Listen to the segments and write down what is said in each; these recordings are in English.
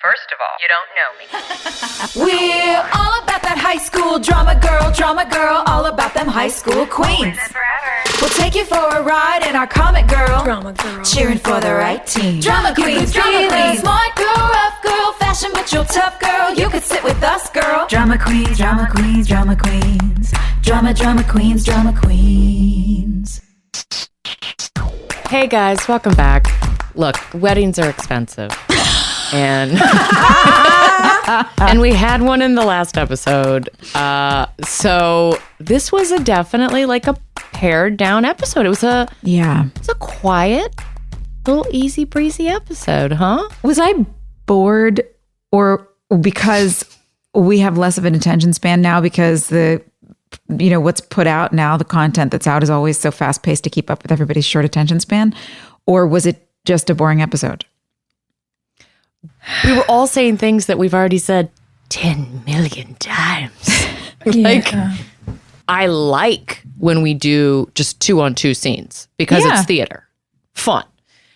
First of all, you don't know me. We're all about that high school drama girl, all about them high school queens. We'll take you for a ride in our comic girl, cheering for the right team. Drama queens, smart girl, rough girl, fashion but you're tough girl. You could sit with us, girl. Drama queens, drama queens, drama queens, drama queens, drama queens. Hey guys, welcome back. Look, weddings are expensive. And and we had one in the last episode. So this was definitely like a pared down episode. It was a quiet, little easy breezy episode, huh? Was I bored or because we have less of an attention span now because what's put out now, the content that's out is always so fast paced to keep up with everybody's short attention span? Or was it just a boring episode? We were all saying things that we've already said 10 million times. I like when we do just 2-on-2 scenes because it's theater. Fun.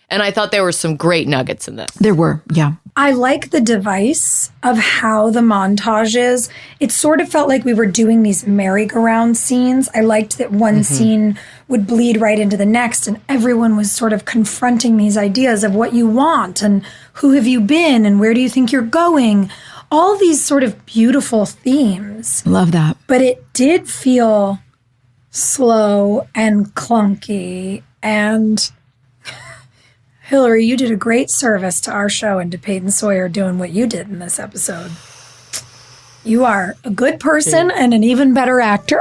And I thought there were some great nuggets in this. There were, yeah. I like the device of how the montages, it sort of felt like we were doing these merry-go-round scenes. I liked that one scene would bleed right into the next and everyone was sort of confronting these ideas of what you want and who have you been and where do you think you're going. All these sort of beautiful themes. Love that. But it did feel slow and clunky. And Hilarie, you did a great service to our show and to Peyton Sawyer doing what you did in this episode. You are a good person and an even better actor.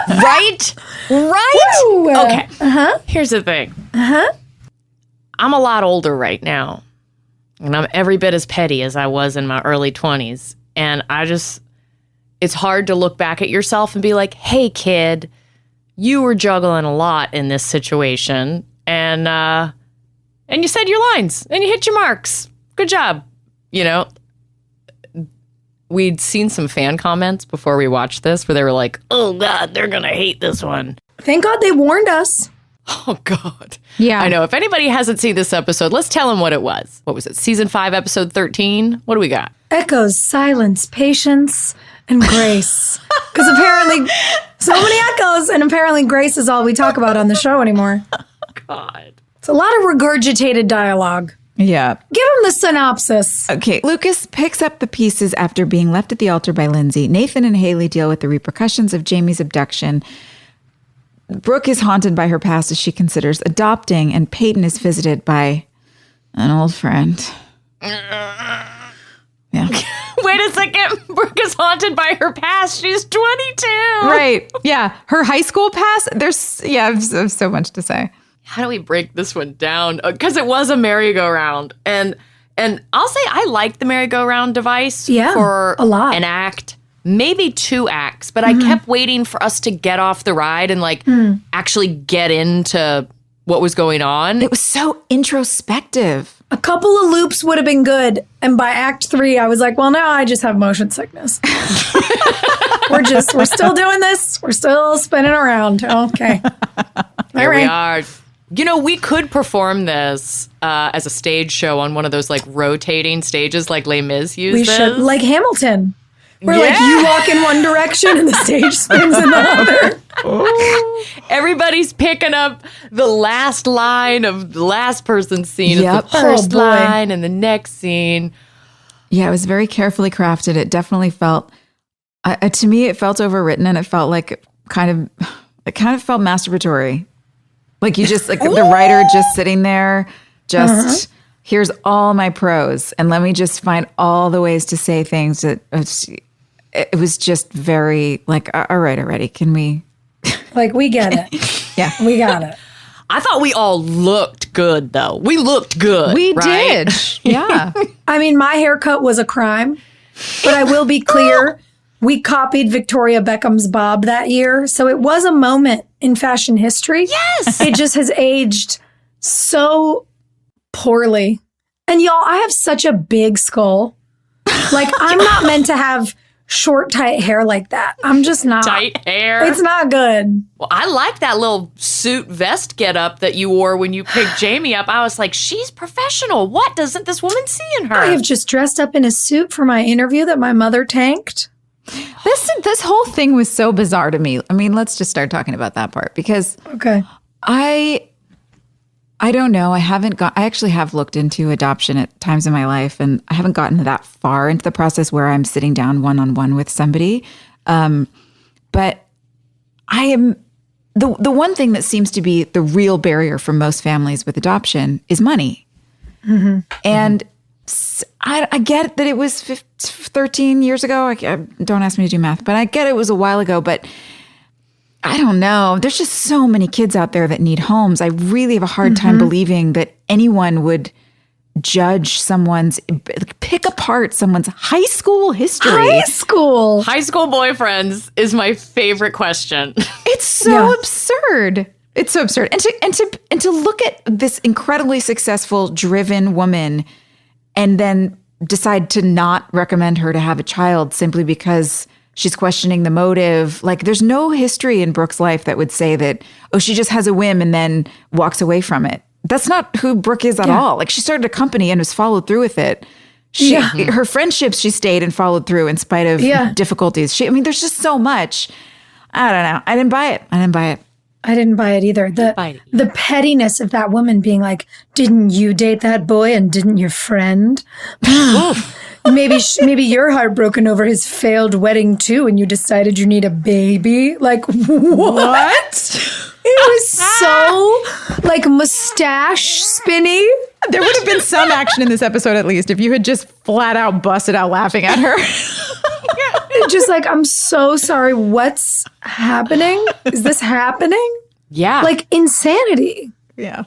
Right? Woo! Okay. Here's the thing. I'm a lot older right now. And I'm every bit as petty as I was in my early 20s. And it's hard to look back at yourself and be like, hey, kid, you were juggling a lot in this situation. And you said your lines and you hit your marks. Good job. We'd seen some fan comments before we watched this where they were like, oh, God, they're going to hate this one. Thank God they warned us. Oh, God. Yeah. I know. If anybody hasn't seen this episode, let's tell them what it was. What was it? Season 5, episode 13? What do we got? Echoes, silence, patience, and grace. Because apparently, so many echoes, and apparently grace is all we talk about on the show anymore. God. It's a lot of regurgitated dialogue. Yeah. Give him the synopsis. Okay. Lucas picks up the pieces after being left at the altar by Lindsay. Nathan and Haley deal with the repercussions of Jamie's abduction. Brooke is haunted by her past as she considers adopting, and Peyton is visited by an old friend. Yeah. Wait a second. Brooke is haunted by her past. She's 22. Right. Yeah. Her high school past. I have so much to say. How do we break this one down? Because it was a merry-go-round. And I'll say I liked the merry-go-round device for a lot. An act, maybe 2 acts. But I kept waiting for us to get off the ride and actually get into what was going on. It was so introspective. A couple of loops would have been good. And by act 3, I was like, well, now I just have motion sickness. We're still doing this. We're still spinning around. Okay. Here we are. We could perform this as a stage show on one of those rotating stages like Les Mis uses. We should, like Hamilton. Where you walk in one direction and the stage spins in the other. Everybody's picking up the last line of the last person's scene, Yep. the first line, and the next scene. Yeah, it was very carefully crafted. It definitely felt, to me, it felt overwritten, and it felt like it kind of felt masturbatory. Like you just the writer just sitting there, here's all my prose, and let me just find all the ways to say things that it was just very all right, already. Can we? We get it. Yeah, we got it. I thought we all looked good, though. We looked good. We right? did. Yeah. I mean, my haircut was a crime, but I will be clear. We copied Victoria Beckham's bob that year. So it was a moment in fashion history. Yes. It just has aged so poorly. And y'all, I have such a big skull. I'm not meant to have short, tight hair like that. I'm just not. Tight hair. It's not good. Well, I like that little suit vest getup that you wore when you picked Jamie up. I was like, she's professional. What doesn't this woman see in her? I have just dressed up in a suit for my interview that my mother tanked. This whole thing was so bizarre to me. I mean, let's just start talking about that part because Okay. I don't know. I actually have looked into adoption at times in my life, and I haven't gotten that far into the process where I'm sitting down one-on-one with somebody. But I am the one thing that seems to be the real barrier for most families with adoption is money. Mm-hmm. And I get that it was 13 years ago. Don't ask me to do math, but I get it was a while ago, but I don't know. There's just so many kids out there that need homes. I really have a hard time believing that anyone would pick apart someone's high school history. High school. High school boyfriends is my favorite question. It's so absurd. It's so absurd. And to look at this incredibly successful, driven woman and then decide to not recommend her to have a child simply because she's questioning the motive. Like, there's no history in Brooke's life that would say that, oh, she just has a whim and then walks away from it. That's not who Brooke is at all. Like, she started a company and was followed through with it. Her friendships, she stayed and followed through in spite of difficulties. There's just so much. I don't know. I didn't buy it. I didn't buy it either. The pettiness of that woman being like, didn't you date that boy and didn't your friend? Maybe you're heartbroken over his failed wedding too, and you decided you need a baby. Like, what? It was so like mustache spinny. There would have been some action in this episode at least if you had just flat out busted out laughing at her. Just like, I'm so sorry. What's happening? Is this happening? Yeah. Like insanity. Yeah.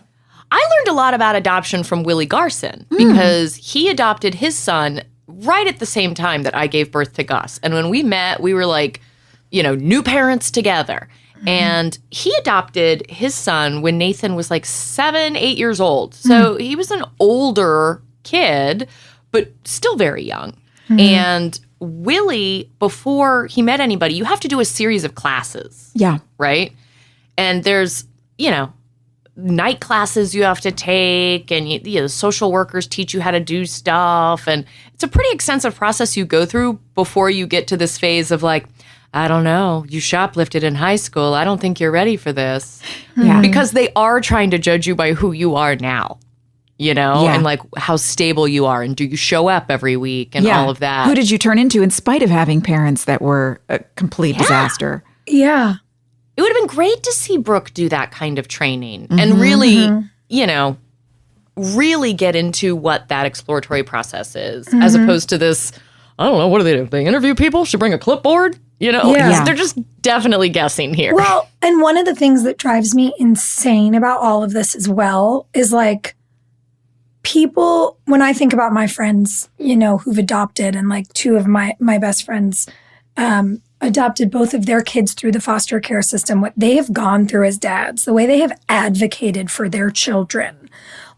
I learned a lot about adoption from Willie Garson because he adopted his son right at the same time that I gave birth to Gus. And when we met, we were like, new parents together. And he adopted his son when Nathan was like 7, 8 years old. So he was an older kid, but still very young. And Willie, before he met anybody, you have to do a series of classes. Yeah. Right? And there's, night classes you have to take, and social workers teach you how to do stuff. And it's a pretty extensive process you go through before you get to this phase of like, I don't know, you shoplifted in high school. I don't think you're ready for this. Yeah. Because they are trying to judge you by who you are now, and like how stable you are, and do you show up every week and all of that. Who did you turn into in spite of having parents that were a complete disaster? Yeah. It would have been great to see Brooke do that kind of training and really, really get into what that exploratory process is, as opposed to this, I don't know, what do? They interview people? Should bring a clipboard? They're just definitely guessing here. Well, and one of the things that drives me insane about all of this as well is like people, when I think about my friends, who've adopted, and like two of my best friends, adopted both of their kids through the foster care system, what they have gone through as dads, the way they have advocated for their children,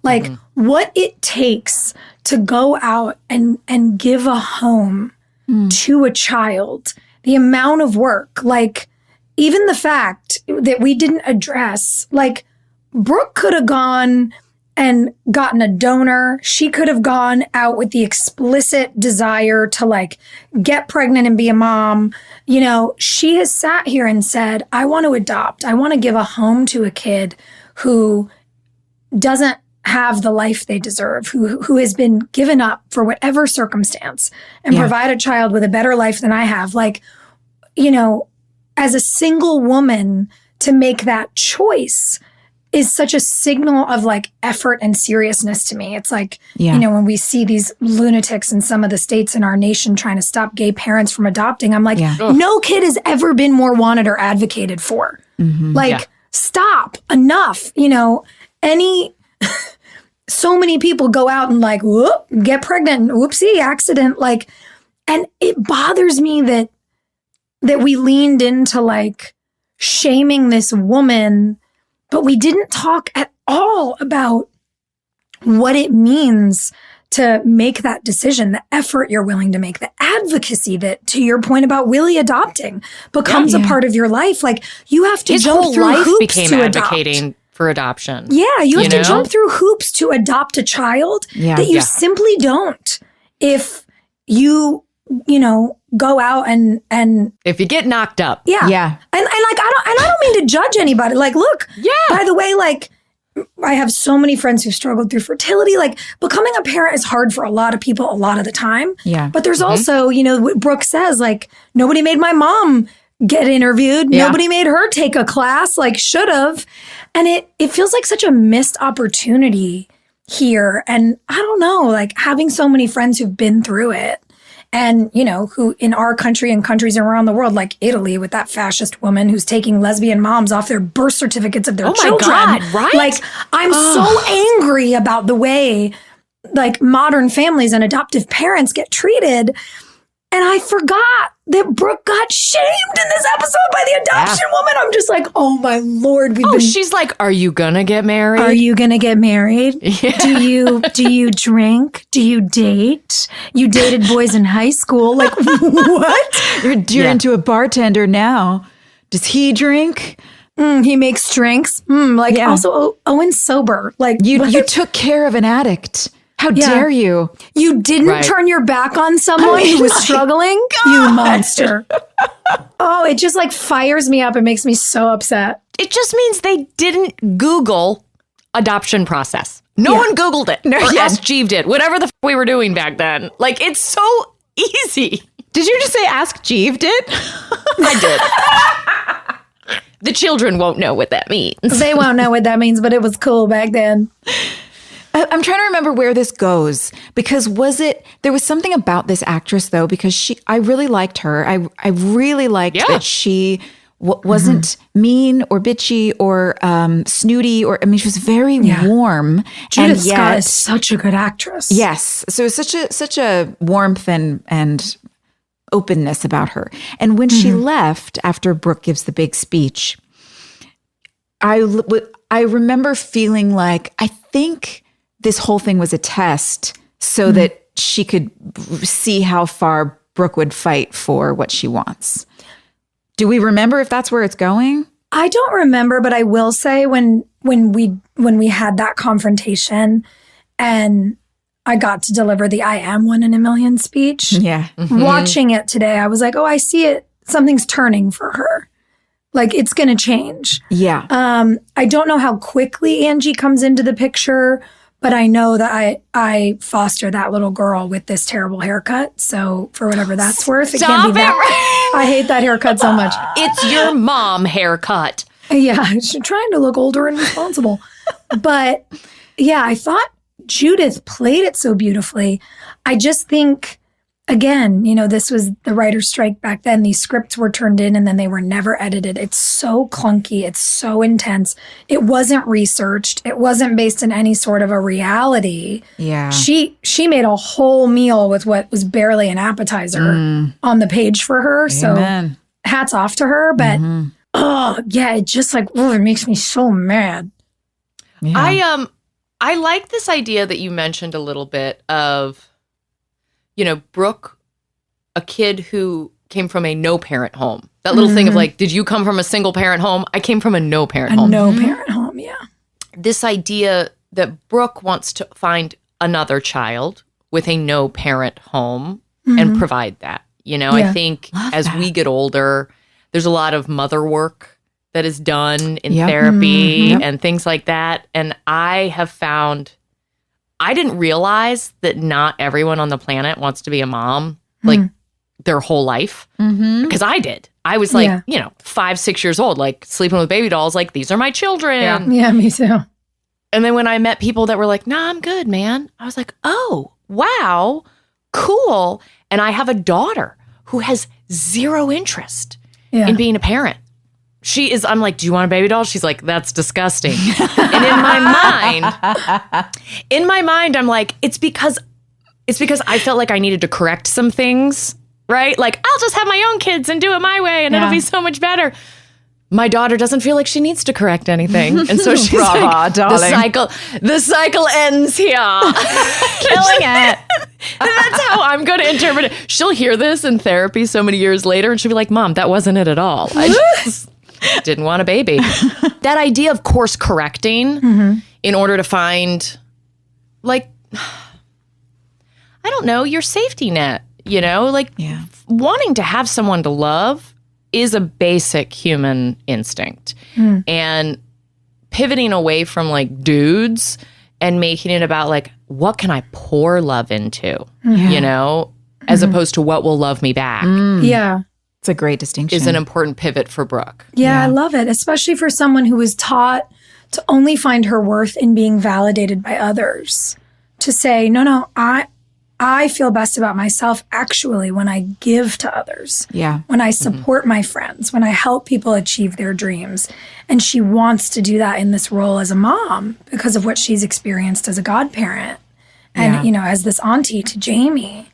like what it takes to go out and give a home to a child, the amount of work, like even the fact that we didn't address, like Brooke could have gone and gotten a donor. She could have gone out with the explicit desire to like get pregnant and be a mom. She has sat here and said, I want to adopt. I want to give a home to a kid who doesn't have the life they deserve, who has been given up for whatever circumstance, and provide a child with a better life than I have. Like, as a single woman to make that choice is such a signal of like effort and seriousness to me. It's like, when we see these lunatics in some of the states in our nation trying to stop gay parents from adopting, I'm like, no kid has ever been more wanted or advocated for. Stop, enough, so many people go out and like, whoop, get pregnant, whoopsie, accident. Like, and it bothers me that we leaned into like shaming this woman, but we didn't talk at all about what it means to make that decision, the effort you're willing to make, the advocacy that, to your point about Willie adopting, becomes a part of your life. Like, you have to His jump whole through life hoops became to advocating adopt. for adoption. Yeah, you have to know? jump through hoops to adopt a child that you simply don't if you go out and If you get knocked up. yeah. And like I don't mean to judge anybody. Like, look, by the way, like, I have so many friends who've struggled through fertility. Like, becoming a parent is hard for a lot of people a lot of the time. Yeah. But there's also, what Brooke says, like, nobody made my mom get interviewed. Yeah. Nobody made her take a class, like, should have. And it feels like such a missed opportunity here. And I don't know, like, having so many friends who've been through it. And, who in our country and countries around the world, like Italy, with that fascist woman who's taking lesbian moms off their birth certificates of their children. God, right? Like, I'm so angry about the way, like, modern families and adoptive parents get treated. And I forgot that Brooke got shamed in this episode by the adoption woman. I'm just like, oh my Lord. She's like, are you gonna get married? Are you gonna get married? Yeah. Do you drink? Do you date? You dated boys in high school. Like, what? You're into a bartender now. Does he drink? He makes drinks. Also, Owen's sober. Like, you took care of an addict. How dare you? You didn't turn your back on someone who was struggling? You monster. Oh, it just like fires me up. It makes me so upset. It just means they didn't Google adoption process. No one Googled it. Or Ask Jeeve did. Whatever the we were doing back then. Like, it's so easy. Did you just say Ask Jeeve did? I did. The children won't know what that means. They won't know what that means, but it was cool back then. I'm trying to remember where this goes, because there was something about this actress though, because I really liked her. I really liked that she wasn't mean or bitchy or snooty, she was very warm. Judith Scott is such a good actress. Yes. So such a warmth and openness about her. And when she left after Brooke gives the big speech, I remember feeling like, I think this whole thing was a test so that she could see how far Brooke would fight for what she wants. Do we remember if that's where it's going? I don't remember, but I will say when we had that confrontation and I got to deliver the I am one in a million speech. Yeah. Watching it today, I was like, oh, I see it. Something's turning for her. Like, it's going to change. Yeah. I don't know how quickly Angie comes into the picture, but I know that I foster that little girl with this terrible haircut. So for whatever that's worth, it can't be that. I hate that haircut so much. It's your mom haircut. Yeah, she's trying to look older and responsible. But yeah, I thought Judith played it so beautifully. I just think, again, this was the writer's strike back then. These scripts were turned in and then they were never edited. It's so clunky. It's so intense. It wasn't researched. It wasn't based in any sort of a reality. Yeah. She made a whole meal with what was barely an appetizer on the page for her. Amen. So hats off to her. But, it just like, it makes me so mad. Yeah. I like this idea that you mentioned a little bit of, Brooke, a kid who came from a no-parent home. That little thing of like, did you come from a single-parent home? I came from a no-parent home. A no-parent home, yeah. This idea that Brooke wants to find another child with a no-parent home and provide that. I think as we get older, there's a lot of mother work that is done in therapy and things like that. And I have found... I didn't realize that not everyone on the planet wants to be a mom like their whole life. Because I did. I was like, 5, 6 years old, like sleeping with baby dolls, like, these are my children. Yeah, me too. And then when I met people that were like, nah, I'm good, man. I was like, oh, wow, cool. And I have a daughter who has zero interest in being a parent. I'm like, do you want a baby doll? She's like, that's disgusting. And in my mind, I'm like, it's because I felt like I needed to correct some things, right? Like, I'll just have my own kids and do it my way and it'll be so much better. my daughter doesn't feel like she needs to correct anything. And so she's Brava, like, darling. the cycle ends here. Killing it. And that's how I'm going to interpret it. She'll hear this in therapy so many years later, and she'll be like, Mom, that wasn't it at all. I just didn't want a baby. That idea of course correcting in order to find, like, I don't know, your safety net, you know? Like, wanting to have someone to love is a basic human instinct. And pivoting away from, like, dudes and making it about, like, what can I pour love into, you know, as opposed to what will love me back. Yeah. It's a great distinction. Is an important pivot for Brooke. Yeah, I love it, especially for someone who was taught to only find her worth in being validated by others. To say, no, I feel best about myself actually when I give to others. Yeah. When I support my friends, when I help people achieve their dreams. And she wants to do that in this role as a mom because of what she's experienced as a godparent. And, you know, as this auntie to Jamie.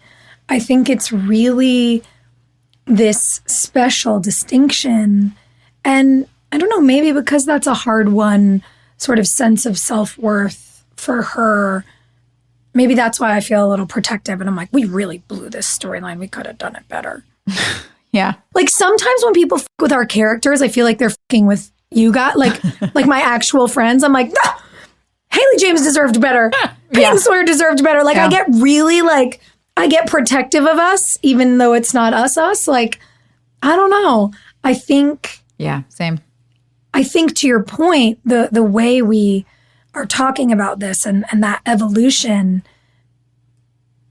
I think it's really this special distinction. And I don't know, maybe because that's a hard one, sort of sense of self-worth for her. Maybe that's why I feel a little protective. And I'm like, we really blew this storyline. We could have done it better. Yeah. Like sometimes when people f with our characters, I feel like they're f***ing with you guys, like my actual friends. I'm like, nah, Haley James deserved better. Peyton Sawyer deserved better. Like I get really like, I get protective of us, even though it's not us. Like, I don't know. I think. Yeah, same. I think to your point, the way we are talking about this and that evolution,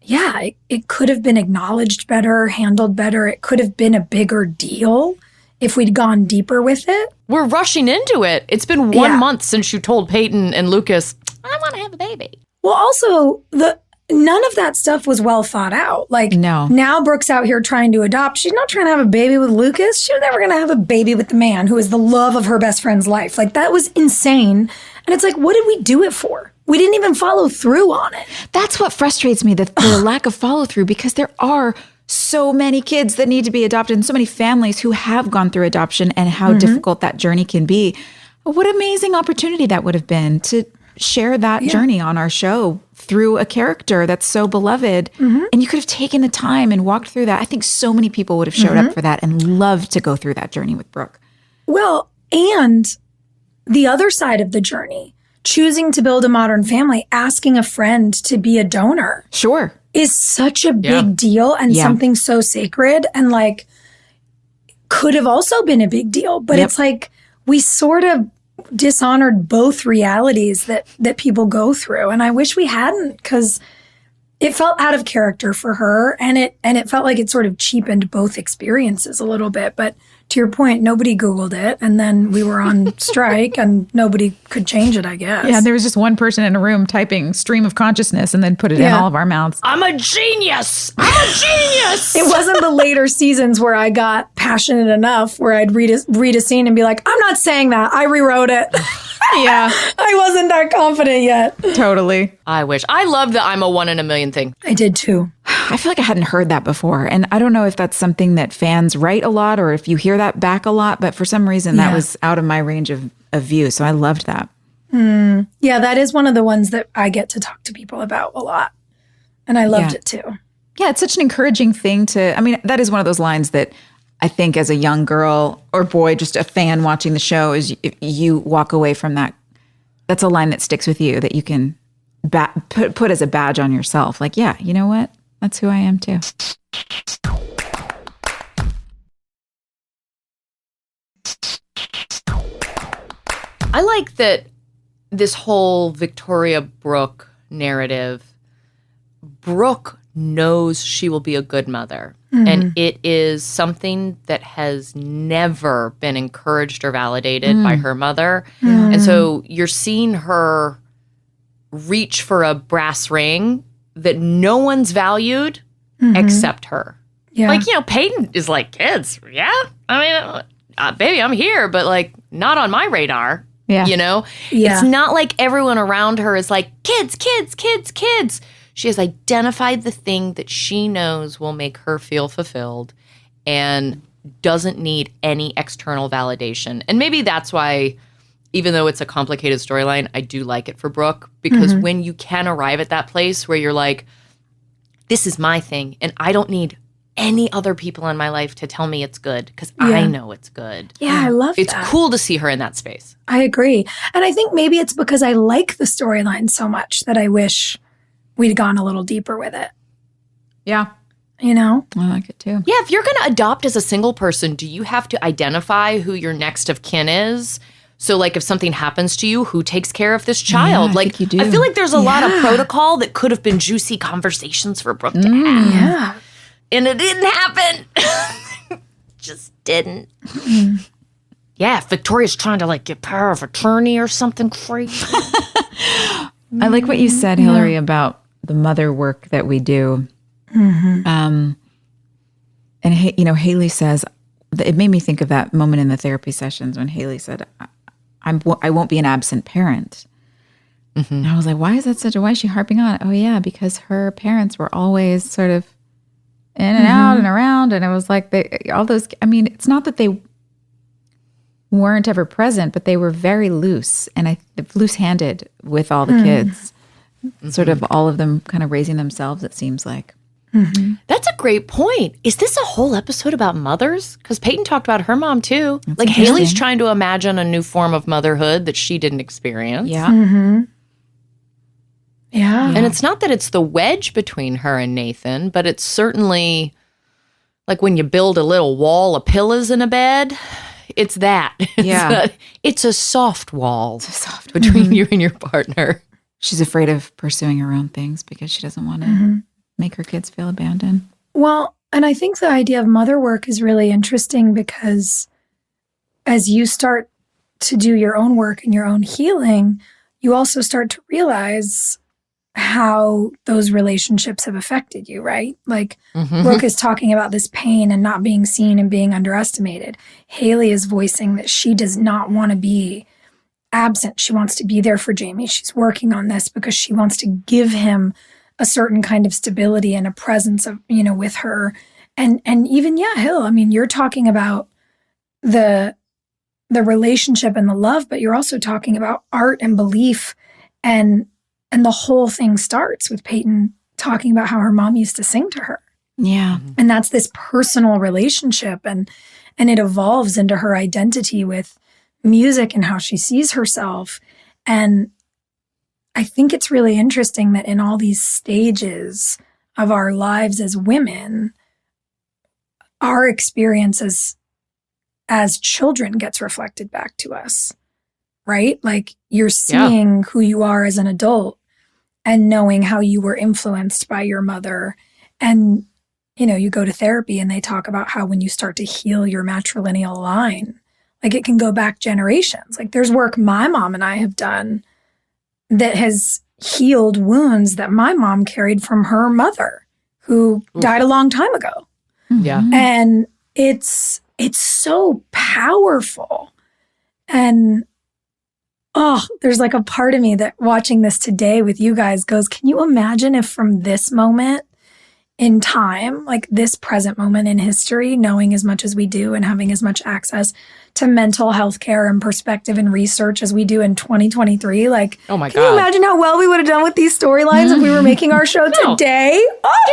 it could have been acknowledged better, handled better. It could have been a bigger deal if we'd gone deeper with it. We're rushing into it. It's been 1 month since you told Peyton and Lucas, I want to have a baby. Well, also, none of that stuff was well thought out. Like, now Brooke's out here trying to adopt. She's not trying to have a baby with Lucas. She was never going to have a baby with the man who is the love of her best friend's life. Like, that was insane. And it's like, what did we do it for? We didn't even follow through on it. That's what frustrates me, the lack of follow through, because there are so many kids that need to be adopted and so many families who have gone through adoption and how difficult that journey can be. What amazing opportunity that would have been to share that journey on our show through a character that's so beloved. And you could have taken the time and walked through that. I think so many people would have showed up for that and loved to go through that journey with Brooke. Well, and the other side of the journey, choosing to build a modern family, asking a friend to be a donor. Sure. Is such a big deal and something so sacred and like could have also been a big deal. But it's like we sort of dishonored both realities that people go through. And I wish we hadn't, because it felt out of character for her and it felt like it sort of cheapened both experiences a little bit. But to your point, nobody Googled it. And then we were on strike and nobody could change it, I guess. Yeah, there was just one person in a room typing stream of consciousness and then put it in all of our mouths. I'm a genius. I'm a genius. It wasn't the later seasons where I got passionate enough where I'd read a scene and be like, I'm not saying that. I rewrote it. Yeah. I wasn't that confident yet. Totally. I wish. I love the I'm a 1 in a million thing. I did too. I feel like I hadn't heard that before. And I don't know if that's something that fans write a lot or if you hear that back a lot, but for some reason that was out of my range of view. So I loved that. Yeah, that is one of the ones that I get to talk to people about a lot. And I loved it too. Yeah, it's such an encouraging thing that is one of those lines that I think as a young girl or boy, just a fan watching the show, is if you walk away from that, that's a line that sticks with you that you can put as a badge on yourself. Like, yeah, you know what? That's who I am too. I like that this whole Victoria Brooke narrative, Brooke knows she will be a good mother. And it is something that has never been encouraged or validated by her mother. And so you're seeing her reach for a brass ring that no one's valued except her. Yeah. Like, Peyton is like, kids, I mean, baby, I'm here, but like not on my radar. Yeah. It's not like everyone around her is like, kids, kids, kids, kids. She has identified the thing that she knows will make her feel fulfilled. And doesn't need any external validation. And maybe that's why, even though it's a complicated storyline, I do like it for Brooke, because when you can arrive at that place where you're like, this is my thing and I don't need any other people in my life to tell me it's good because I know it's good. Yeah, I love It's that. cool to see her in that space. I agree. And I think maybe it's because I like the storyline so much that I wish we'd gone a little deeper with it. Yeah. You know? I like it too. Yeah, if you're going to adopt as a single person, do you have to identify who your next of kin is? So, like, if something happens to you, who takes care of this child? I like, think you do. I feel like there's a lot of protocol that could have been juicy conversations for Brooke to have. Yeah. And it didn't happen. Just didn't. Yeah, if Victoria's trying to, like, get power of attorney or something crazy. I like what you said, Hilarie, about the mother work that we do. And Haley says, it made me think of that moment in the therapy sessions when Haley said, I won't be an absent parent. And I was like, why is she harping on it? Oh yeah, because her parents were always sort of in and out and around. And it was like, it's not that they weren't ever present, but they were very loose and loose-handed with all the kids. Sort of all of them kind of raising themselves, it seems like. That's a great point. Is this a whole episode about mothers? Because Peyton talked about her mom too. That's like interesting. Haley's trying to imagine a new form of motherhood that she didn't experience. Yeah. Yeah. And it's not that it's the wedge between her and Nathan, but it's certainly like when you build a little wall of pillows in a bed. It's that. It's a soft wall between you and your partner. She's afraid of pursuing her own things because she doesn't want to make her kids feel abandoned. Well, and I think the idea of mother work is really interesting because as you start to do your own work and your own healing, you also start to realize how those relationships have affected you, right? Like Brooke is talking about this pain and not being seen and being underestimated. Haley is voicing that she does not want to be absent. She wants to be there for Jamie. She's working on this because she wants to give him a certain kind of stability and a presence of, with her. And even, Hill, I mean, you're talking about the relationship and the love, but you're also talking about art and belief, and the whole thing starts with Peyton talking about how her mom used to sing to her. Yeah. And that's this personal relationship, and it evolves into her identity with music and how she sees herself. And I think it's really interesting that in all these stages of our lives as women, our experiences as children gets reflected back to us, right? Like you're seeing who you are as an adult and knowing how you were influenced by your mother. And, you go to therapy and they talk about how when you start to heal your matrilineal line, like it can go back generations. Like there's work my mom and I have done that has healed wounds that my mom carried from her mother, who died a long time ago. Yeah. And it's so powerful. And there's like a part of me that watching this today with you guys goes, can you imagine if from this moment in time, like this present moment in history, knowing as much as we do and having as much access to mental health care and perspective and research as we do in 2023, like, Oh my can you God. imagine how well we would have done with these storylines if we were making our show today?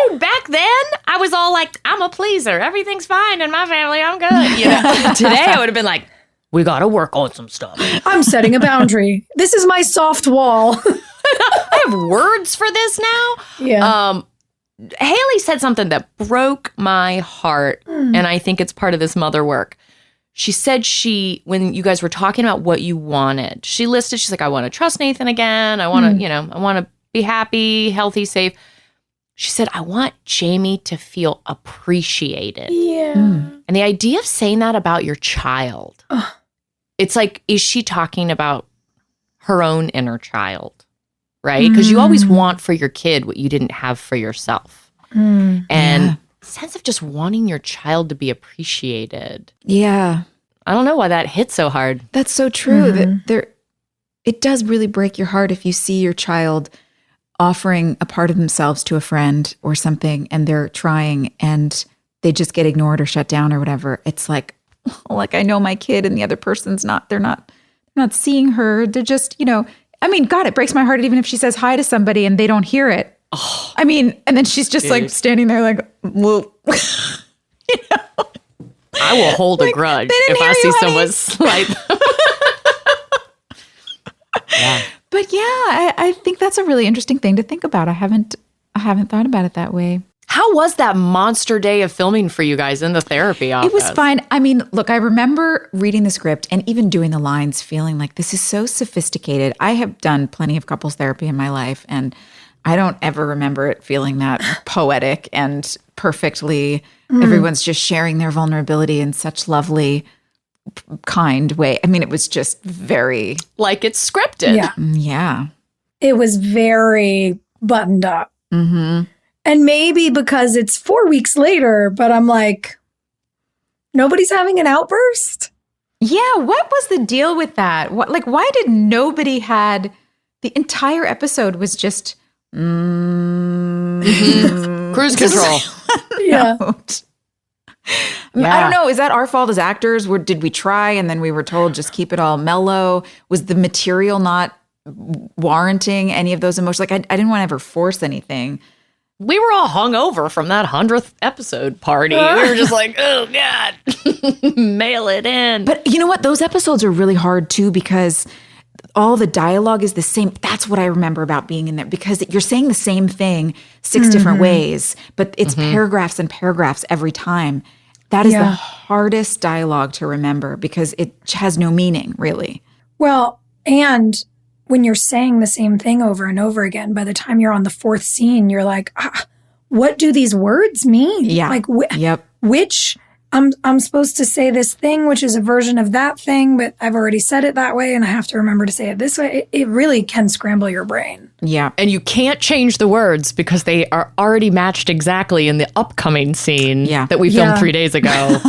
Dude, back then, I was all like, I'm a pleaser. Everything's fine in my family. I'm good. Today, I would have been like, we got to work on some stuff. I'm setting a boundary. This is my soft wall. I have words for this now. Yeah. Haley said something that broke my heart, and I think it's part of this mother work. She said when you guys were talking about what you wanted, she listed, she's like, I want to trust Nathan again. I want to, I want to be happy, healthy, safe. She said, I want Jamie to feel appreciated. Yeah. And the idea of saying that about your child, it's like, is she talking about her own inner child? Right? Because you always want for your kid what you didn't have for yourself. And sense of just wanting your child to be appreciated. Yeah. I don't know why that hit so hard. That's so true. That it does really break your heart if you see your child offering a part of themselves to a friend or something, and they're trying and they just get ignored or shut down or whatever. It's like I know my kid and the other person's they're not seeing her. They're just, I mean, God, it breaks my heart even if she says hi to somebody and they don't hear it. Oh, I mean, and then she's just like standing there like, well, I will hold a grudge if I see someone slide. Yeah. But yeah, I think that's a really interesting thing to think about. I haven't thought about it that way. How was that monster day of filming for you guys in the therapy office? It was fine. I mean, look, I remember reading the script and even doing the lines feeling like this is so sophisticated. I have done plenty of couples therapy in my life, and I don't ever remember it feeling that poetic and perfectly. Everyone's just sharing their vulnerability in such lovely, kind way. I mean, it was just very... like it's scripted. Yeah. Yeah. It was very buttoned up. Mm-hmm. And maybe because it's 4 weeks later, but I'm like, nobody's having an outburst? Yeah, what was the deal with that? Why did nobody had... The entire episode was just... Cruise control. Yeah. I don't know. Is that our fault as actors? Did we try and then we were told just keep it all mellow? Was the material not warranting any of those emotions? Like I didn't want to ever force anything. We were all hungover from that 100th episode party. We were just like, oh, God, mail it in. But you know what? Those episodes are really hard, too, because all the dialogue is the same. That's what I remember about being in there, because you're saying the same thing 6 different ways, but it's paragraphs and paragraphs every time. That is the hardest dialogue to remember because it has no meaning, really. Well, and when you're saying the same thing over and over again, by the time you're on the 4th scene, you're like, what do these words mean? Yeah. Like, yep. Which I'm supposed to say this thing, which is a version of that thing, but I've already said it that way, and I have to remember to say it this way. It really can scramble your brain. Yeah. And you can't change the words because they are already matched exactly in the upcoming scene that we filmed 3 days ago.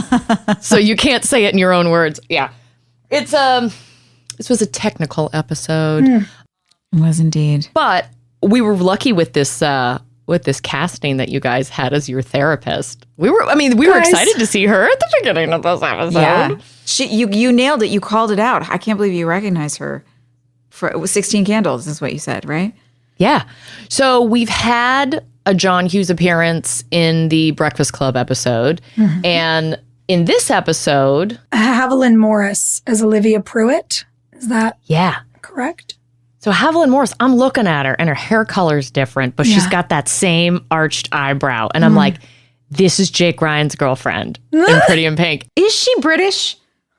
So you can't say it in your own words. Yeah. It's this was a technical episode. It was indeed. But we were lucky with this casting that you guys had as your therapist. We were excited to see her at the beginning of this episode. Yeah. You nailed it. You called it out. I can't believe you recognize her. It was 16 Candles is what you said, right? Yeah. So we've had a John Hughes appearance in the Breakfast Club episode. And in this episode... Haviland Morris as Olivia Pruitt. Is that correct? So Haviland Morris, I'm looking at her and her hair color is different, but she's got that same arched eyebrow. And I'm like, this is Jake Ryan's girlfriend in Pretty in Pink. Is she British?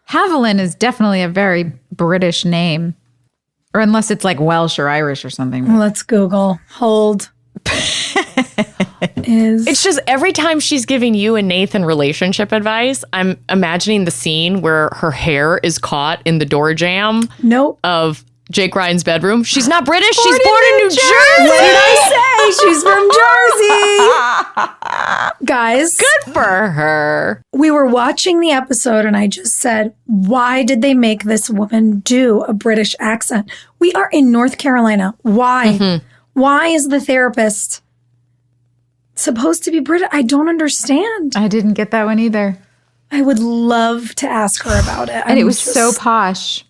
Haviland is definitely a very British name. Or unless it's like Welsh or Irish or something. Let's Google. Hold. It's just every time she's giving you and Nathan relationship advice, I'm imagining the scene where her hair is caught in the door jamb of Jake Ryan's bedroom. She's not British. She's born in New Jersey. What did I say? She's from Jersey. Guys. Good for her. We were watching the episode and I just said, why did they make this woman do a British accent? We are in North Carolina. Why? Why is the therapist supposed to be British? I don't understand. I didn't get that one either. I would love to ask her about it. And it was so posh.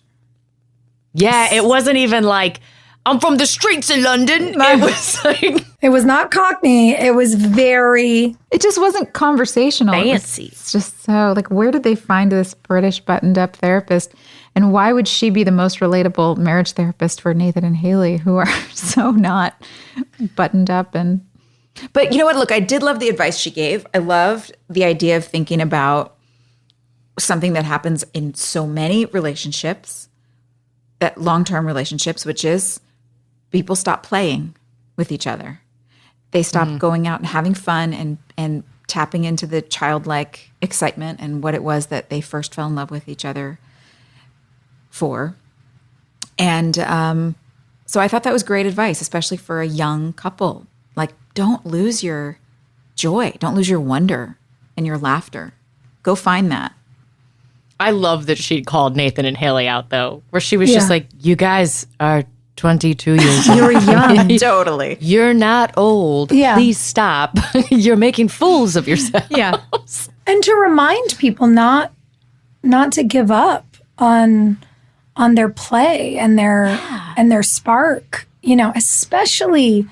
Yeah, it wasn't even like, I'm from the streets of London. It was like... It was not Cockney. It was very... It just wasn't conversational. Fancy. It's just so, like, where did they find this British buttoned-up therapist? And why would she be the most relatable marriage therapist for Nathan and Haley, who are so not buttoned up? But you know what? Look, I did love the advice she gave. I loved the idea of thinking about something that happens in so many relationships, that long-term relationships, which is people stop playing with each other. They stop going out and having fun and tapping into the childlike excitement and what it was that they first fell in love with each other for. And so I thought that was great advice, especially for a young couple. Like, don't lose your joy. Don't lose your wonder and your laughter. Go find that. I love that she called Nathan and Haley out, though, where she was just like, you guys are 22 years old. You're young. Totally. You're not old. Yeah. Please stop. You're making fools of yourself. Yeah. And to remind people not to give up on their play and their spark, especially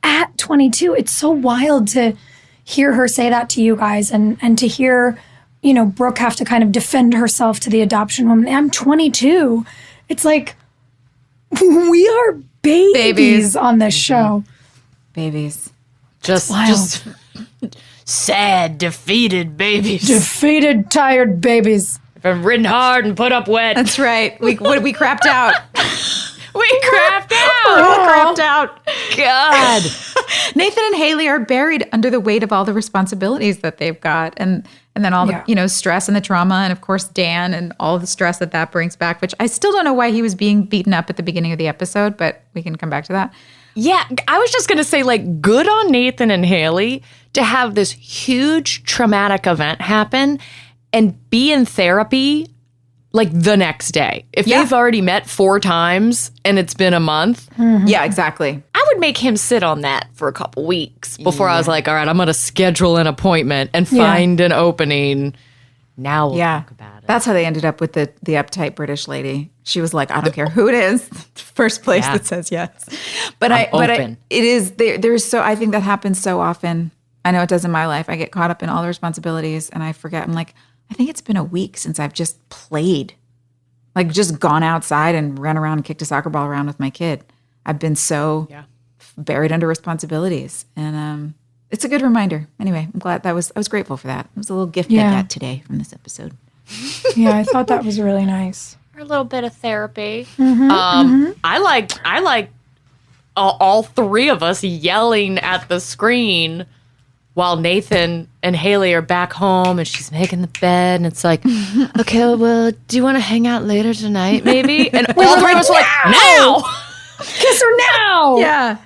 at 22. It's so wild to hear her say that to you guys and to hear, Brooke have to kind of defend herself to the adoption woman. I'm 22. It's like we are babies on this show. Babies. Just sad, defeated babies. Defeated, tired babies. Been ridden hard and put up wet. That's right. We crapped out. We crapped out. We crapped out. God. Nathan and Haley are buried under the weight of all the responsibilities that they've got, and then all the stress and the trauma, and of course Dan and all the stress that brings back. Which I still don't know why he was being beaten up at the beginning of the episode, but we can come back to that. Yeah, I was just gonna say, good on Nathan and Haley to have this huge traumatic event happen and be in therapy the next day. If they've already met 4 times and it's been a month. Mm-hmm. Yeah, exactly. I would make him sit on that for a couple weeks before I was like, all right, I'm going to schedule an appointment and find an opening. Now we'll talk about it. That's how they ended up with the uptight British lady. She was like, I don't care who it is. First place that says yes. But it is, there's so, I think that happens so often. I know it does in my life. I get caught up in all the responsibilities and I forget. I'm like, I think it's been a week since I've just played, just gone outside and ran around and kicked a soccer ball around with my kid. I've been so buried under responsibilities, and it's a good reminder. Anyway, I'm glad I was grateful for that. It was a little gift I got today from this episode. Yeah, I thought that was really nice. A little bit of therapy. I like all 3 of us yelling at the screen while Nathan and Haley are back home and she's making the bed and it's like, okay, well, do you want to hang out later tonight, maybe? And all 3 of us are like, now! Kiss her now! Yeah.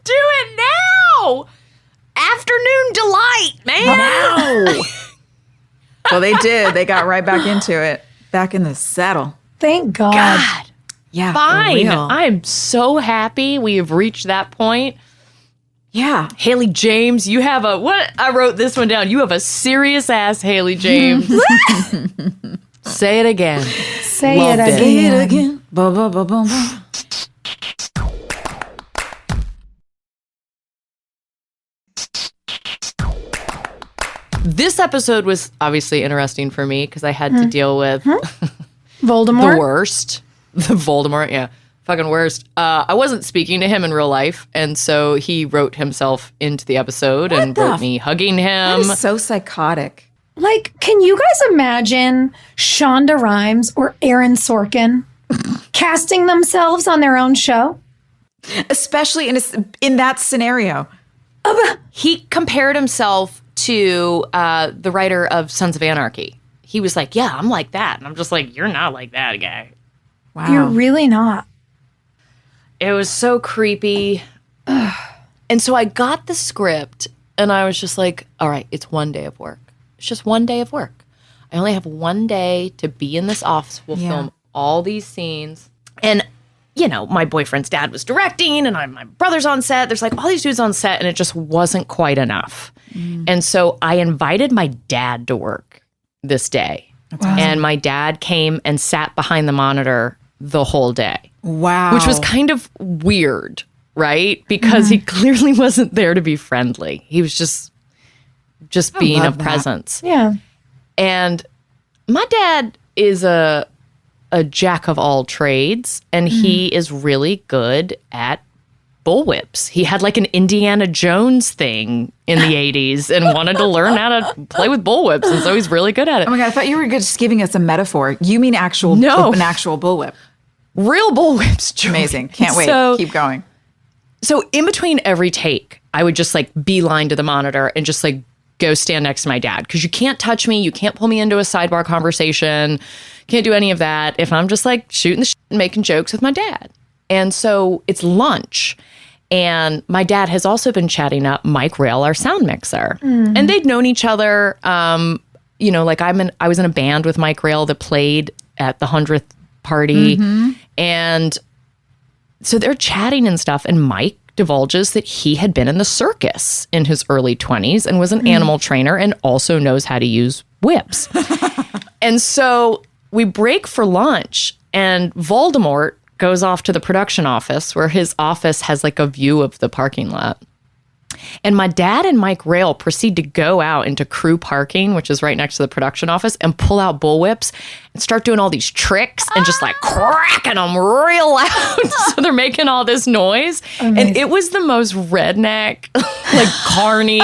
Do it now! Afternoon delight, man! Now! Well, they did. They got right back into it. Back in the saddle. Thank God. God. Yeah. Fine. I'm so happy we have reached that point. Yeah. Haley James, you have I wrote this one down. You have a serious ass Haley James. Say it again. Say it again. Boom, boom, boom, boom, boom. This episode was obviously interesting for me because I had to deal with Voldemort. the worst. The Voldemort, yeah. Fucking worst. I wasn't speaking to him in real life, and so he wrote himself into the episode and wrote me hugging him. That is so psychotic. Can you guys imagine Shonda Rhimes or Aaron Sorkin casting themselves on their own show? Especially in that scenario. He compared himself to the writer of Sons of Anarchy. He was like, yeah, I'm like that. And I'm just like, you're not like that guy. Wow. You're really not. It was so creepy. And so I got the script and I was just like, all right, it's 1 day of work. It's just 1 day of work. I only have 1 day to be in this office. We'll film all these scenes. And, my boyfriend's dad was directing and my brother's on set. There's all these dudes on set and it just wasn't quite enough. And so I invited my dad to work this day. Wow. And my dad came and sat behind the monitor the whole day. Wow. Which was kind of weird, right? Because he clearly wasn't there to be friendly. He was just being a presence. Yeah. And my dad is a jack of all trades, and he is really good at bullwhips. He had an Indiana Jones thing in the 80s and wanted to learn how to play with bullwhips, and so he's really good at it. Oh my God, I thought you were just giving us a metaphor. You mean an actual bullwhip. Real bullwhips, Joey. Amazing. Can't wait. Keep going. So in between every take, I would just beeline to the monitor and just go stand next to my dad. Because you can't touch me. You can't pull me into a sidebar conversation. Can't do any of that if I'm just shooting the shit and making jokes with my dad. And so it's lunch. And my dad has also been chatting up Mike Rail, our sound mixer. And they'd known each other. I was in a band with Mike Rail that played at the 100th party. And so they're chatting and stuff, and Mike divulges that he had been in the circus in his early 20s and was an animal trainer and also knows how to use whips. And so we break for lunch, and Voldemort goes off to the production office, where his office has like a view of the parking lot. And my dad and Mike Rail proceed to go out into crew parking, which is right next to the production office, and pull out bullwhips and start doing all these tricks and just like cracking them real loud. So they're making all this noise. Amazing. And it was the most redneck, like carny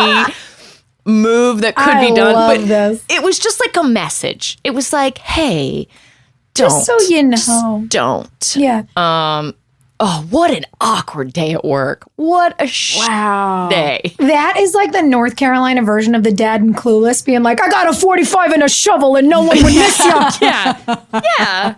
move that could be done. But this. It was just like a message. It was like, hey, don't. Just so you know. Don't. Yeah. Oh, what an awkward day at work. What a day. That is like the North Carolina version of the dad in Clueless being like, I got a 45 and a shovel and no one would miss you. Yeah,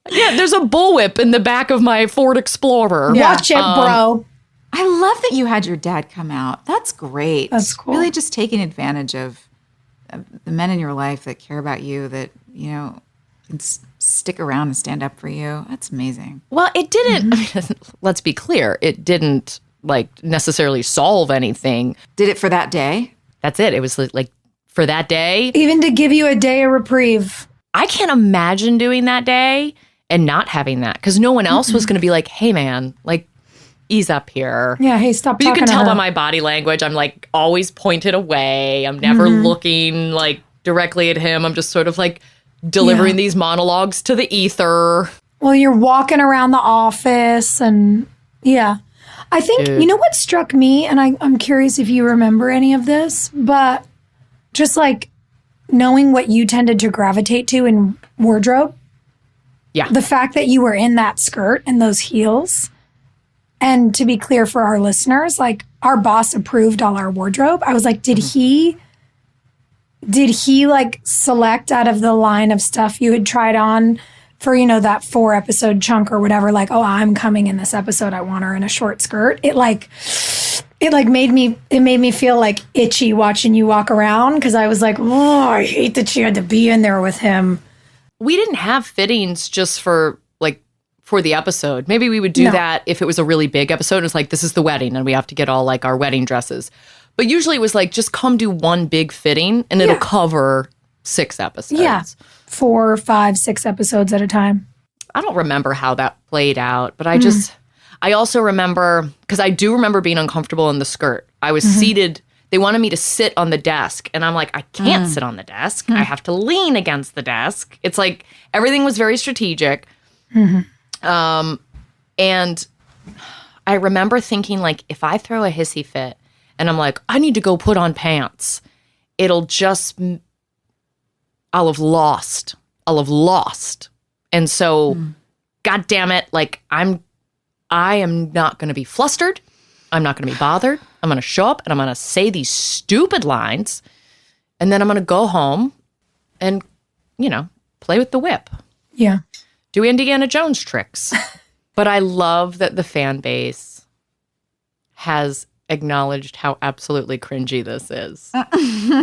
there's a bullwhip in the back of my Ford Explorer. Yeah. Watch it, bro. I love that you had your dad come out. That's great. That's cool. Really just taking advantage of the men in your life that care about you, that, you know, can stick around and stand up for you. That's amazing. Well, it didn't, I mean, let's be clear, it didn't like necessarily solve anything. Did it for that day? That's it. It was like for that day. Even to give you a day of reprieve. I can't imagine doing that day and not having that, because no one else was going to be like, hey man, like ease up here. Yeah, hey, stop but talking you can to tell her. by my body language, I'm like always pointed away. I'm never looking like directly at him. I'm just sort of like delivering these monologues to the ether. Well, you're walking around the office and I think, you know what struck me, and I'm curious if you remember any of this, but just like knowing what you tended to gravitate to in wardrobe. Yeah. The fact that you were in that skirt and those heels. And to be clear for our listeners, like our boss approved all our wardrobe. I was like, did he like select out of the line of stuff you had tried on for, you know, that 4-episode chunk or whatever, like, oh, I'm coming in this episode, I want her in a short skirt. It made me feel like itchy watching you walk around, because I was like, oh, I hate that she had to be in there with him. We didn't have fittings just for the episode. Maybe we would do that if it was a really big episode. It's like, this is the wedding and we have to get all like our wedding dresses. But usually it was like, just come do one big fitting and it'll cover 6 episodes. Yeah. 4, 5, 6 episodes at a time. I don't remember how that played out, but I also remember, because I do remember being uncomfortable in the skirt. I was seated, they wanted me to sit on the desk, and I'm like, I can't sit on the desk. I have to lean against the desk. It's like, everything was very strategic. And I remember thinking, like, if I throw a hissy fit and I'm like, I need to go put on pants, I'll have lost. And so, God damn it, like, I am not going to be flustered. I'm not going to be bothered. I'm going to show up and I'm going to say these stupid lines. And then I'm going to go home and, you know, play with the whip. Yeah. Do Indiana Jones tricks. But I love that the fan base has acknowledged how absolutely cringy this is.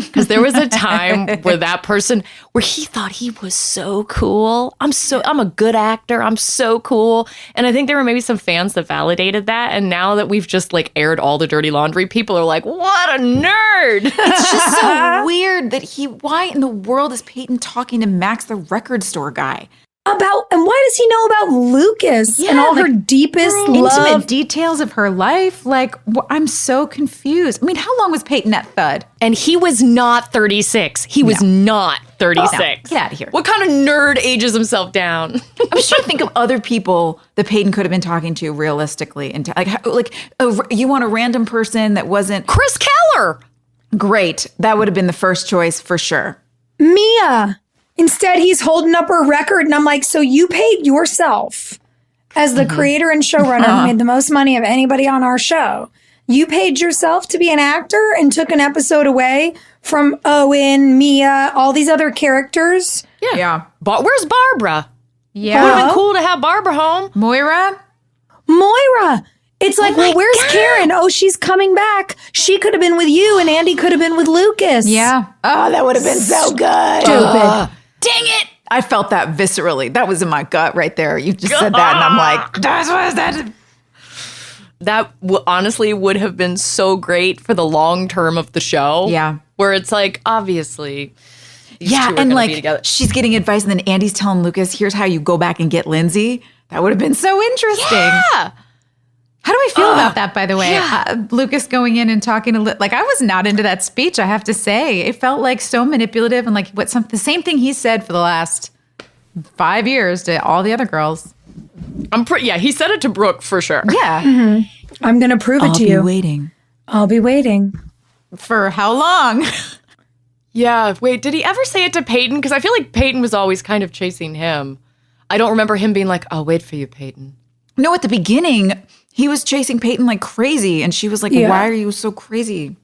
Because there was a time where where he thought he was so cool. I'm a good actor. I'm so cool. And I think there were maybe some fans that validated that. And now that we've just like aired all the dirty laundry, people are like, what a nerd. It's just so weird that why in the world is Peyton talking to Max, the record store guy? And why does he know about Lucas and all her deepest love? Intimate details of her life? Like, I'm so confused. I mean, how long was Peyton at Thud? And he was not 36. He was not 36. No, get out of here. What kind of nerd ages himself down? I'm just trying to think of other people that Peyton could have been talking to realistically. And you want a random person that wasn't... Chris Keller! Great. That would have been the first choice for sure. Mia! Instead, he's holding up her record, and I'm like, so you paid yourself as the creator and showrunner who made the most money of anybody on our show. You paid yourself to be an actor and took an episode away from Owen, Mia, all these other characters. Yeah. But where's Barbara? Yeah. Would have been cool to have Barbara home. Moira? It's like, well, where's Karen? Oh, she's coming back. She could have been with you, and Andy could have been with Lucas. Yeah. Oh, that would have been so good. Stupid. Dang it! I felt that viscerally. That was in my gut right there. You just said that, and I'm like, that's what is that? that honestly would have been so great for the long term of the show. Yeah. Where it's like, obviously, these two are and gonna like be together. she's getting advice, and then Andy's telling Lucas, here's how you go back and get Lindsay. That would have been so interesting. Yeah. How do I feel about that, by the way? Lucas going in and talking to I was not into that speech, I have to say. It felt like so manipulative and like the same thing he said for the last 5 years to all the other girls. He said it to Brooke for sure. Yeah. I'm going to prove it to you. Waiting. I'll be waiting. For how long? Yeah. Wait, did he ever say it to Peyton? Because I feel like Peyton was always kind of chasing him. I don't remember him being like, I'll wait for you, Peyton. No, at the beginning, he was chasing Peyton like crazy, and she was like, why are you so crazy?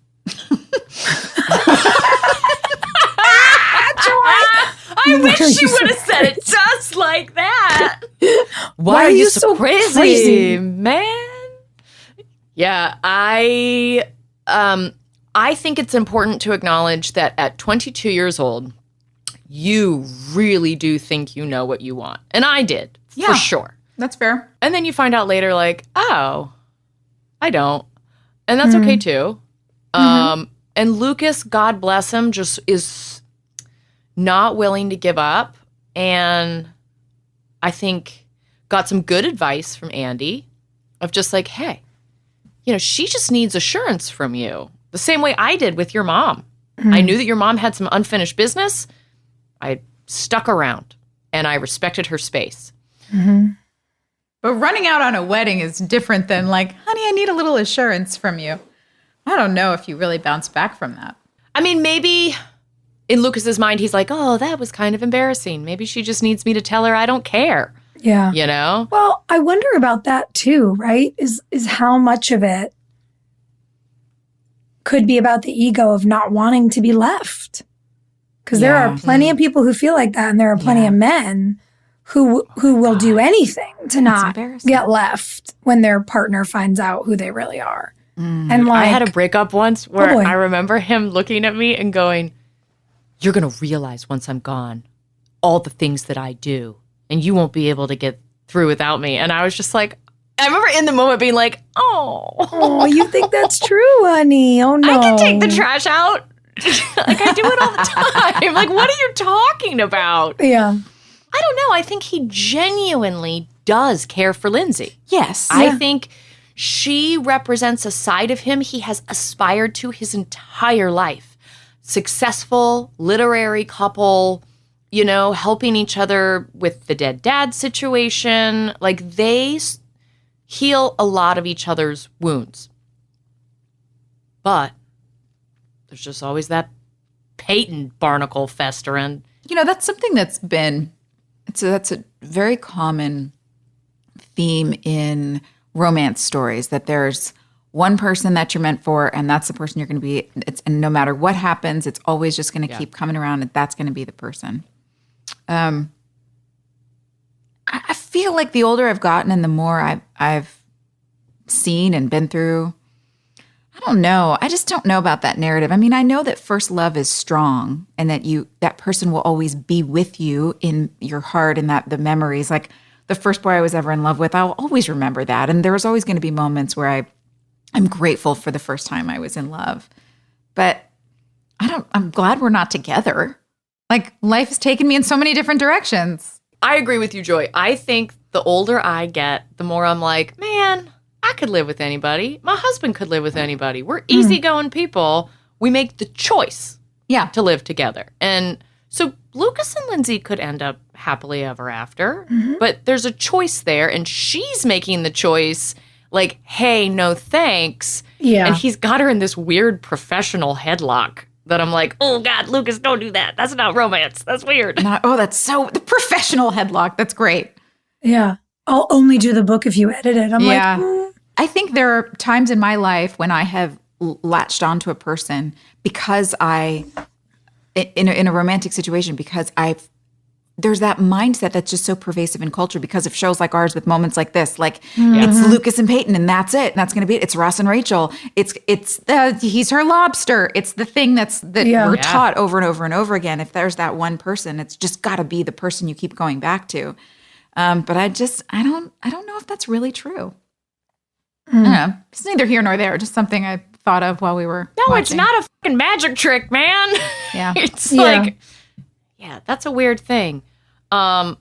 I wish she would have said it just like that. Why are you so crazy, man? Yeah, I think it's important to acknowledge that at 22 years old, you really do think you know what you want. And I did, for sure. That's fair. And then you find out later, like, oh, I don't. And that's okay, too. And Lucas, God bless him, just is not willing to give up. And I think got some good advice from Andy of just like, hey, she just needs assurance from you. The same way I did with your mom. I knew that your mom had some unfinished business. I stuck around and I respected her space. But running out on a wedding is different than like, honey, I need a little assurance from you. I don't know if you really bounce back from that. I mean, maybe in Lucas's mind, he's like, oh, that was kind of embarrassing. Maybe she just needs me to tell her I don't care. Yeah. Well, I wonder about that too, right? Is how much of it could be about the ego of not wanting to be left. Because there are plenty of people who feel like that, and there are plenty of men who will do anything to not get left when their partner finds out who they really are. And like, I had a breakup once where I remember him looking at me and going, you're going to realize once I'm gone all the things that I do, and you won't be able to get through without me. And I was just like, I remember in the moment being like, oh, you think that's true, honey? Oh, no. I can take the trash out. Like, I do it all the time. Like, what are you talking about? Yeah. I don't know. I think he genuinely does care for Lindsay. Yes. I think she represents a side of him he has aspired to his entire life. Successful, literary couple, helping each other with the dead dad situation. Like, they heal a lot of each other's wounds. But there's just always that Peyton barnacle festering. That's something that's a very common theme in romance stories, that there's one person that you're meant for, and that's the person you're going to be. And no matter what happens, it's always just going to keep coming around, and that's going to be the person. I feel like the older I've gotten and the more I've seen and been through, I don't know. I just don't know about that narrative. I mean, I know that first love is strong, and that person will always be with you in your heart, and that the memories, like the first boy I was ever in love with, I'll always remember that. And there was always going to be moments where I'm grateful for the first time I was in love. But I'm glad we're not together. Like, life has taken me in so many different directions. I agree with you, Joy. I think the older I get, the more I'm like, man, I could live with anybody. My husband could live with anybody. We're easygoing people. We make the choice to live together. And so Lucas and Lindsay could end up happily ever after. But there's a choice there, and she's making the choice like, hey, no thanks. Yeah. And he's got her in this weird professional headlock that I'm like, oh, God, Lucas, don't do that. That's not romance. That's weird. That's so the professional headlock. That's great. Yeah. I'll only do the book if you edit it. I'm like, I think there are times in my life when I have latched onto a person because in a romantic situation, because there's that mindset that's just so pervasive in culture because of shows like ours with moments like this. Like, it's Lucas and Peyton, and that's it. And that's going to be it. It's Ross and Rachel. He's her lobster. It's the thing that we're taught over and over and over again. If there's that one person, it's just got to be the person you keep going back to. But I don't know if that's really true. I don't know. It's neither here nor there. Just something I thought of while we were No, watching. it's not a fucking magic trick, man. Yeah. It's Yeah. like, yeah, that's a weird thing. But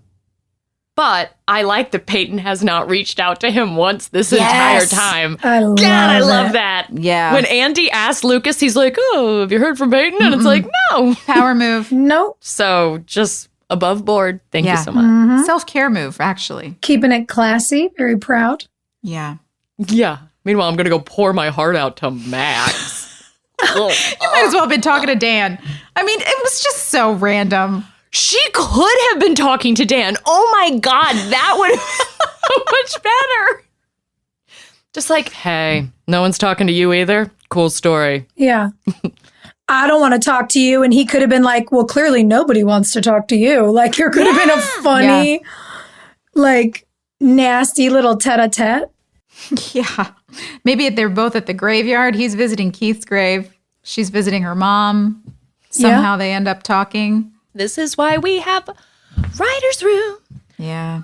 I like that Peyton has not reached out to him once this entire time. I love I love it. that. Yeah. When Andy asked Lucas, he's like, oh, have you heard from Peyton? And it's like, no. Power move. Nope. So just above board. Thank you Yeah. so much. Self-care move, actually. Keeping it classy, very proud. Yeah. Yeah. Meanwhile, I'm going to go pour my heart out to Max. Ugh. Might as well have been talking to Dan. I mean, it was just so random. She could have been talking to Dan. Oh my God, that would have been so much better. Just like, hey, no one's talking to you either. Cool story. Yeah. I don't want to talk to you. And he could have been like, well, clearly nobody wants to talk to you. Like, there could have been a funny, like, nasty little tete-a-tete. Yeah. Maybe they're both at the graveyard. He's visiting Keith's grave. She's visiting her mom. Somehow they end up talking. This is why we have writer's room. Yeah.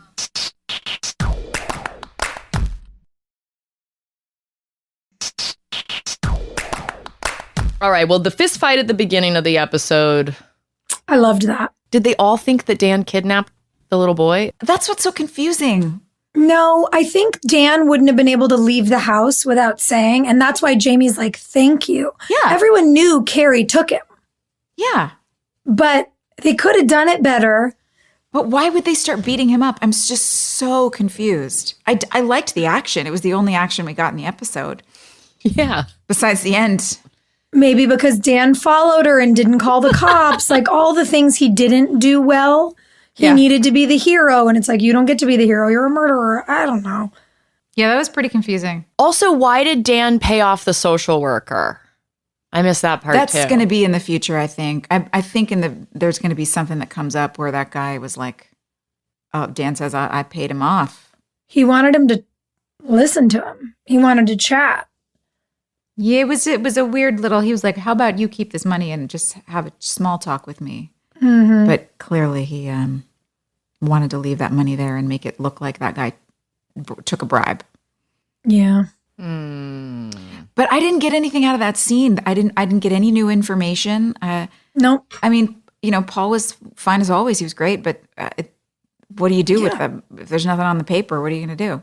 All right, well, the fist fight at the beginning of the episode, I loved that. did they all think that Dan kidnapped the little boy? That's what's so confusing. No, I think Dan wouldn't have been able to leave the house without saying. And that's why Jamie's like, thank you. Yeah. Everyone knew Carrie took him, Yeah. but they could have done it better. But why would they start beating him up? I'm just so confused. I liked the action. It was the only action we got in the episode. Yeah. Besides the end. Maybe because Dan followed her and didn't call the cops, like all the things he didn't do well. He needed to be the hero. And it's like, you don't get to be the hero. You're a murderer. I don't know. Yeah, that was pretty confusing. Also, why did Dan pay off the social worker? I missed that part That's too. going to be in the future, I think. I think there's going to be something that comes up where that guy was like, oh, Dan says, I paid him off. He wanted him to listen to him. He wanted to chat. Yeah, it was a weird little, he was like, how about you keep this money and just have a small talk with me? Mm-hmm. But clearly he wanted to leave that money there and make it look like that guy took a bribe. Yeah. But I didn't get anything out of that scene. I didn't get any new information. Nope. I mean, Paul was fine as always. He was great, but what do you do with them? If there's nothing on the paper, what are you going to do?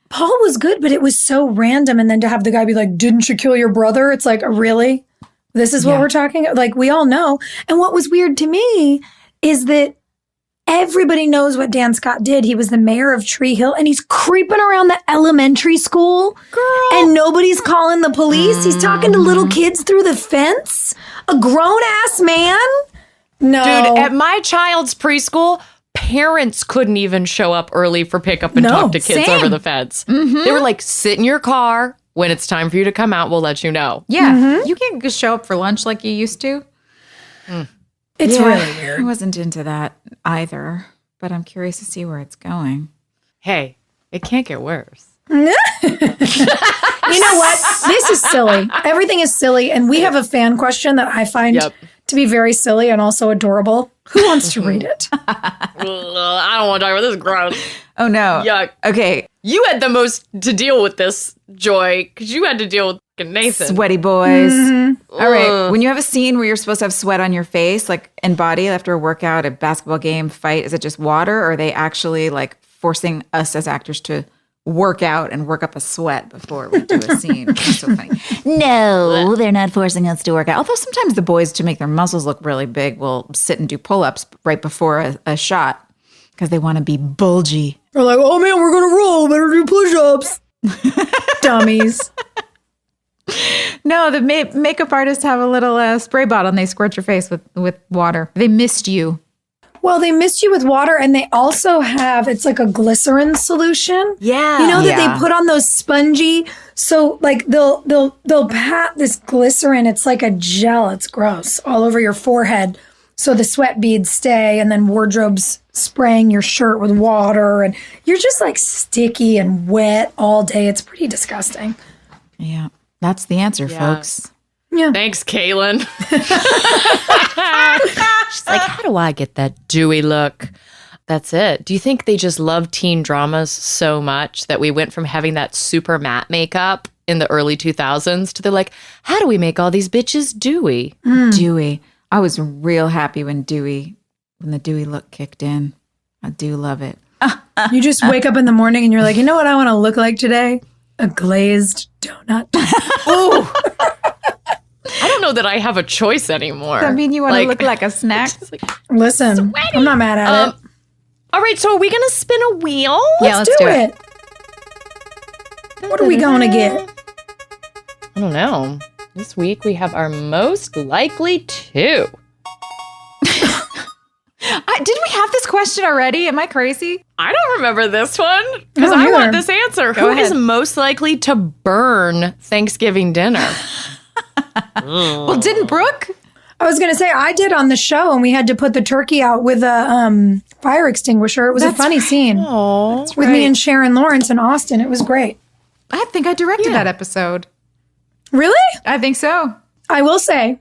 Paul was good, but it was so random. And then to have the guy be like, didn't you kill your brother? It's like, really? This is what we're talking about? Like, we all know. And what was weird to me is that everybody knows what Dan Scott did. He was the mayor of Tree Hill, and he's creeping around the elementary school. Girl. And nobody's calling the police. He's talking to little kids through the fence. A grown-ass man? No. Dude, at my child's preschool, parents couldn't even show up early for pickup and talk to kids same. over the fence. They were like, sit in your car. When it's time for you to come out, we'll let you know. Yeah, you can't just show up for lunch like you used to. It's really weird. I wasn't into that either, but I'm curious to see where it's going. Hey, it can't get worse. You know what? This is silly. Everything is silly. And we have a fan question that I find to be very silly and also adorable. Who wants to read it? I don't want to talk about this. Gross. Oh, no. Yuck. Okay. You had the most to deal with this, Joy, because you had to deal with fucking Nathan. Sweaty boys. Mm-hmm. All right. When you have a scene where you're supposed to have sweat on your face, like and body after a workout, a basketball game, fight, is it just water? Or are they actually like forcing us as actors to work out and work up a sweat before we do a scene? It's so funny. No, they're not forcing us to work out. Although sometimes the boys, to make their muscles look really big, will sit and do pull-ups right before a shot because they want to be bulgy. We're like, oh man, we're going to roll. Better do push-ups. Dummies. No, the makeup artists have a little spray bottle and they squirt your face with water. They missed you. Well, they mist you with water, and they also have, it's like a glycerin solution. Yeah. You know that they put on those spongy, so like they'll pat this glycerin. It's like a gel. It's gross all over your forehead. So the sweat beads stay, and then wardrobe's spraying your shirt with water, and you're just like sticky and wet all day. It's pretty disgusting. Yeah. That's the answer, folks. Yeah. Thanks, Kaylin. She's like, how do I get that dewy look? That's it. Do you think they just love teen dramas so much that we went from having that super matte makeup in the early 2000s to they're like, how do we make all these bitches dewy? Dewy. I was real happy when the dewy look kicked in. I do love it. You just wake up in the morning and you're like, you know what I want to look like today? A glazed donut. Ooh. I don't know that I have a choice anymore. I mean, you want to look like a snack? Listen, I'm not mad at it. All right, so are we going to spin a wheel? Yeah, let's do it. What are we going to get? I don't know. This week we have our most likely to. Did we have this question already? Am I crazy? I don't remember this one because No, I neither. want this answer. Who is ahead. most likely to burn Thanksgiving dinner? Well, didn't Brooke? I was going to say, I did on the show, and we had to put the turkey out with a fire extinguisher. It was a funny scene Oh, with me and Sharon Lawrence in Austin. It was great. I think I directed that episode. Really? I think so. I will say,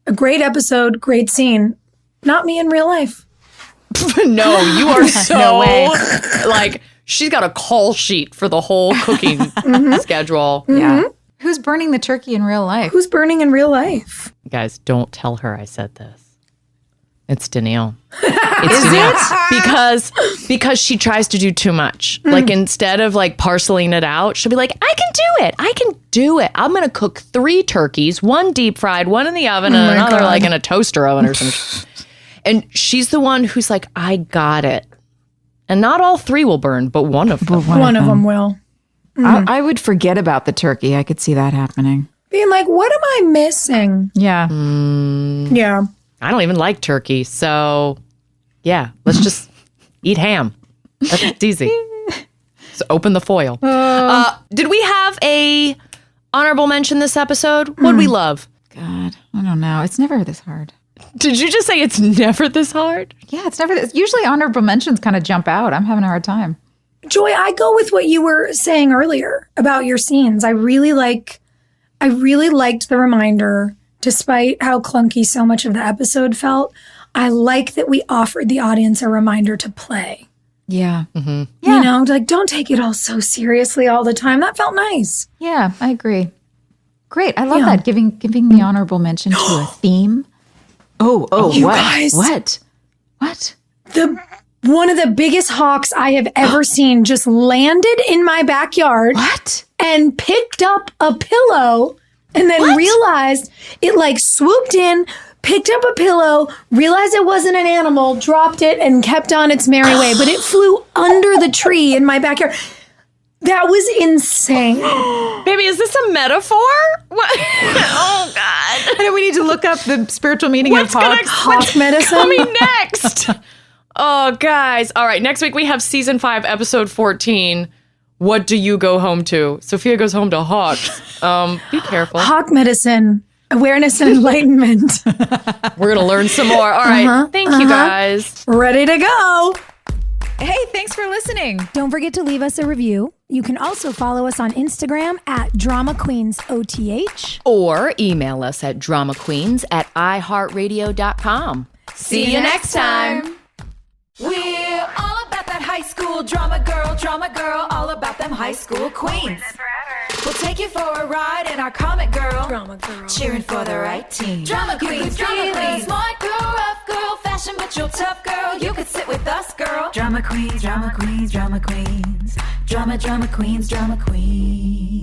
a great episode, great scene. Not me in real life. no, you are so No way. like she's got a call sheet for the whole cooking schedule. Yeah. Who's burning the turkey in real life? Who's burning in real life? Guys, don't tell her I said this. It's Danielle. It's Danielle. Because she tries to do too much. Like instead of like parceling it out, she'll be like, I can do it. I can do it. I'm gonna cook 3 turkeys, 1 deep fried, 1 in the oven, and another like in a toaster oven or something. And she's the one who's like, I got it. And not all 3 will burn, but one of them. One of them will. I would forget about the turkey. I could see that happening. Being like, what am I missing? Yeah. Yeah. I don't even like turkey. So yeah, let's just eat ham. That's easy. So open the foil. Did we have a honorable mention this episode? What'd we love? God, I don't know. It's never this hard. Did you just say it's never this hard? Yeah, it's never. Usually honorable mentions kind of jump out. I'm having a hard time. Joy, I go with what you were saying earlier about your scenes. I really liked the reminder, despite how clunky so much of the episode felt. I like that we offered the audience a reminder to play. Yeah. You know, like don't take it all so seriously all the time. That felt nice. Yeah, I agree. Great. I love that. Giving the honorable mention to a theme. Oh, You what? guys. What? One of the biggest hawks I have ever seen just landed in my backyard. What? And picked up a pillow and then realized it like swooped in, picked up a pillow, realized it wasn't an animal, dropped it and kept on its merry way. But it flew under the tree in my backyard. That was insane. Baby, is this a metaphor? What? Oh, God. I know we need to look up the spiritual meaning of hawk. Hawk medicine. Coming next. Oh, guys. All right. Next week, we have season 5, episode 14. What do you go home to? Sophia goes home to hawks. Be careful. Hawk medicine, awareness and enlightenment. We're going to learn some more. All right. Thank you, guys. Ready to go. Hey, thanks for listening. Don't forget to leave us a review. You can also follow us on Instagram at DramaQueensOTH. Or email us at dramaqueens@iheartradio.com. See you next time. We're all about that high school drama girl, all about them high school queens. We'll take you for a ride in our comic girl, cheering for the right team. Drama queens, smart girl, rough girl, fashion but you're tough girl. You could sit with us, girl. Drama queens, drama queens, drama queens, drama queens, drama queens.